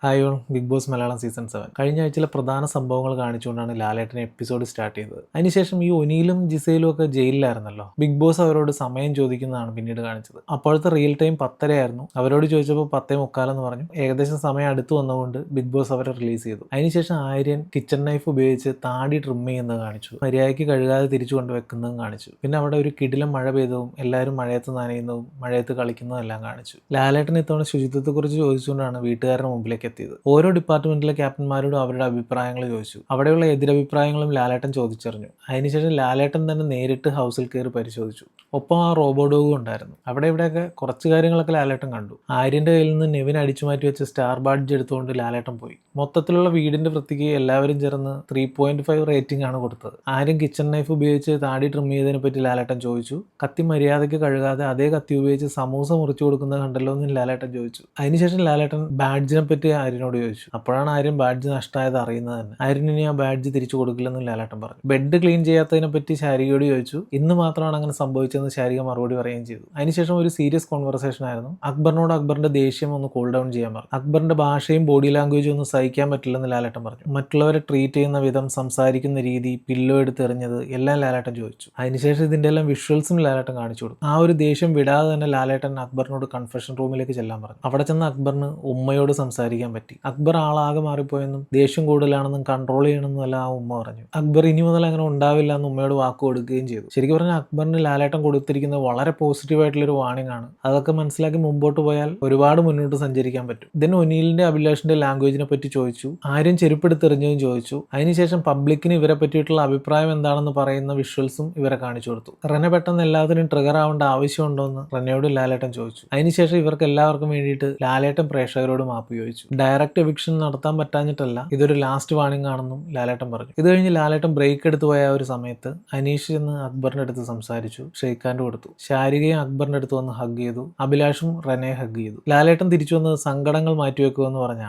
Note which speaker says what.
Speaker 1: Hi all, big boss Malayalam season 7 കഴിഞ്ഞ ആഴ്ചയിലെ പ്രധാന സംഭവങ്ങൾ കാണിച്ചുകൊണ്ടാണ് ലാലേട്ടൻ എപ്പിസോഡ് സ്റ്റാർട്ട് ചെയ്തത്. അതിനുശേഷം ഈ ഒനിയിലും ജിസയിലും ഒക്കെ ജയിലിലായിരുന്നല്ലോ. ബിഗ് ബോസ് അവരോട് സമയം ചോദിക്കുന്നതാണ് പിന്നീട് കാണിച്ചത്. അപ്പോഴത്തെ റിയൽ ടൈം 10:30 ആയിരുന്നു. അവരോട് ചോദിച്ചപ്പോൾ 10:45 എന്ന് പറഞ്ഞു. ഏകദേശം സമയം അടുത്ത് വന്നതുകൊണ്ട് ബിഗ് ബോസ് അവരെ റിലീസ് ചെയ്തു. അതിനുശേഷം ആര്യൻ കിച്ചൺ നൈഫ് ഉപയോഗിച്ച് താടി ട്രിം ചെയ്യുന്നത് കാണിച്ചു. മര്യാദയ്ക്ക് കഴുകാതെ തിരിച്ചു കൊണ്ടുവെക്കുന്നതും കാണിച്ചു. പിന്നെ അവിടെ ഒരു കിടിലം മഴ പെയ്തതും എല്ലാവരും മഴയത്ത് നനയുന്നതും മഴയത്ത് കളിക്കുന്നതും എല്ലാം കാണിച്ചു. ലാലേട്ടൻ ഇത്തവണ ശുചിത്വത്തെക്കുറിച്ച് ചോദിച്ചുകൊണ്ടാണ് വീട്ടുകാരുടെ മുമ്പിലേക്ക് എത്തിയത്. ഓരോ ഡിപ്പാർട്ട്മെന്റിലെ ക്യാപ്റ്റന്മാരോടും അവരുടെ അഭിപ്രായങ്ങൾ ചോദിച്ചു. അവിടെയുള്ള എതിരഭിപ്രായങ്ങളും ലാലേട്ടൻ ചോദിച്ചറിഞ്ഞു. അതിനുശേഷം ലാലേട്ടൻ തന്നെ നേരിട്ട് ഹൗസിൽ കയറി പരിശോധിച്ചു. ഒപ്പം ആ റോബോ ഡോഗും ഉണ്ടായിരുന്നു. അവിടെ ഇവിടെയൊക്കെ കുറച്ച് കാര്യങ്ങളൊക്കെ ലാലേട്ടൻ കണ്ടു. ആര്യന്റെ കയ്യിൽ നിന്ന് നെവിൻ അടിച്ചു മാറ്റി വെച്ച സ്റ്റാർ ബാഡ്ജ് എടുത്തുകൊണ്ട് ലാലേട്ടൻ പോയി. മൊത്തത്തിലുള്ള വീടിന്റെ വൃത്തിക്ക് എല്ലാവരും ചേർന്ന് 3.5 റേറ്റിംഗ് ആണ് കൊടുത്തത്. ആര്യൻ കിച്ചൺ നൈഫ് ഉപയോഗിച്ച് താടി ട്രിം ചെയ്തതിനെ പറ്റി ലാലേട്ടൻ ചോദിച്ചു. കത്തി മര്യാദയ്ക്ക് കഴുകാതെ അതേ കത്തി ഉപയോഗിച്ച് സമൂസ മുറിച്ചു കൊടുക്കുന്നത് കണ്ടല്ലോ എന്ന് ലാലേട്ടൻ ചോദിച്ചു. അതിനുശേഷം ലാലേട്ടൻ ബാഡ്ജിനെ പറ്റി ആര്യനോട് ചോദിച്ചു. അപ്പോഴാണ് ആര്യൻ ബാഡ്ജ് നഷ്ടമായത് അറിയുന്നത് തന്നെ. ആര്യൻ ഇനി ആ ബാഡ്ജ് തിരിച്ചു കൊടുക്കില്ലെന്ന് ലാലേട്ടൻ പറഞ്ഞു. ബെഡ് ക്ലീൻ ചെയ്യാത്തതിനെ പറ്റി ശാരികയോട് ചോദിച്ചു. ഇന്ന് മാത്രമാണ് അങ്ങനെ സംഭവിച്ചതെന്ന് ശാരിക മറുപടി പറയുകയും ചെയ്തു. അതിനുശേഷം ഒരു സീരിയസ് കോൺവെർസേഷൻ ആയിരുന്നു. അക്ബറിനോട് അക്ബറിന്റെ ദേഷ്യം ഒന്ന് കൂൾ ഡൗൺ ചെയ്യാൻ പറഞ്ഞു. അക്ബറിന്റെ ഭാഷയും ബോഡി ലാംഗ്വേജും ഒന്നും സഹിക്കാൻ പറ്റില്ലെന്ന് ലാലേട്ടൻ പറഞ്ഞു. മറ്റുള്ളവരെ ട്രീറ്റ് ചെയ്യുന്ന വിധം, സംസാരിക്കുന്ന രീതി, പില്ലോ എടുത്ത് എറിഞ്ഞത് എല്ലാം ലാലേട്ടൻ ചോദിച്ചു. അതിനുശേഷം ഇതിന്റെ എല്ലാം വിഷ്വൽസും ലാലേട്ടൻ കാണിച്ചു കൊടുത്തു. ആ ഒരു ദേഷ്യം വിടാതെ തന്നെ ലാലേട്ടൻ അക്ബറിനോട് കൺഫെഷൻ റൂമിലേക്ക് ചെല്ലാൻ പറഞ്ഞു. അവിടെ ചെന്ന് അക്ബറിന് ഉമ്മയോട് സംസാരിക്കാൻ പറ്റി. അക്ബർ ആളാകെ മാറിപ്പോയെന്നും ദേഷ്യം കൂടുതലാണെന്നും കൺട്രോൾ ചെയ്യണമെന്നും എല്ലാം ആ ഉമ്മ പറഞ്ഞു. അക്ബർ ഇനി മുതൽ അങ്ങനെ ഉണ്ടാവില്ല എന്ന് ഉമ്മയോട് വാക്ക് കൊടുക്കുകയും ചെയ്തു. ശരിക്കും പറഞ്ഞാൽ അക്ബറിന് ലാലേട്ടൻ കൊടുത്തിരിക്കുന്നത് വളരെ പോസിറ്റീവായിട്ടുള്ളൊരു വാണിംഗ് ആണ്. അതൊക്കെ മനസ്സിലാക്കി മുമ്പോട്ട് പോയാൽ ഒരുപാട് മുന്നോട്ട് സഞ്ചരിക്കാൻ പറ്റും. ഇതിന് ഒനീലിന്റെ അഭിലാഷിന്റെ ലാംഗ്വേജിനെ പറ്റി ചോദിച്ചു. ആരും ചെരുപ്പെടുത്തെറിഞ്ഞതും ചോദിച്ചു. അതിനുശേഷം പബ്ലിക്കിന് ഇവരെ പറ്റിയിട്ടുള്ള അഭിപ്രായം എന്താണെന്ന് പറയുന്ന വിഷ്വൽസും ഇവരെ കാണിച്ചു കൊടുത്തു. റെനെ പെട്ടെന്ന് എല്ലാത്തിനും ട്രിഗർ ആവേണ്ട ആവശ്യമുണ്ടോ എന്ന് റെനയോട് ലാലേട്ടൻ ചോദിച്ചു. അതിനുശേഷം ഇവർക്ക് എല്ലാവർക്കും വേണ്ടിയിട്ട് ലാലേട്ടൻ പ്രേക്ഷകരോട് മാപ്പ് ചോദിച്ചു. ഡയറക്റ്റ് എവിക്ഷൻ നടത്താൻ പറ്റാഞ്ഞിട്ടല്ല, ഇതൊരു ലാസ്റ്റ് വാണിംഗ് ആണെന്നും ലാലേട്ടൻ പറഞ്ഞു. ഇത് കഴിഞ്ഞ് ലാലേട്ടൻ ബ്രേക്ക് എടുത്തു പോയ ഒരു സമയത്ത് അനീഷ് എന്ന് അക്ബറിന്റെ അടുത്ത് സംസാരിച്ചു. ഷെയ്ക്ക് ഹാൻഡ് കൊടുത്തു. ശാരികയും അക്ബറിന്റെ അടുത്ത് വന്ന് ഹഗ് ചെയ്തു. അഭിലാഷും റെനെ ഹഗ് ചെയ്തു. ലാലേട്ടൻ തിരിച്ചു വന്നത് സങ്കടങ്ങൾ മാറ്റിവെക്കുമെന്ന് പറഞ്ഞാണ്.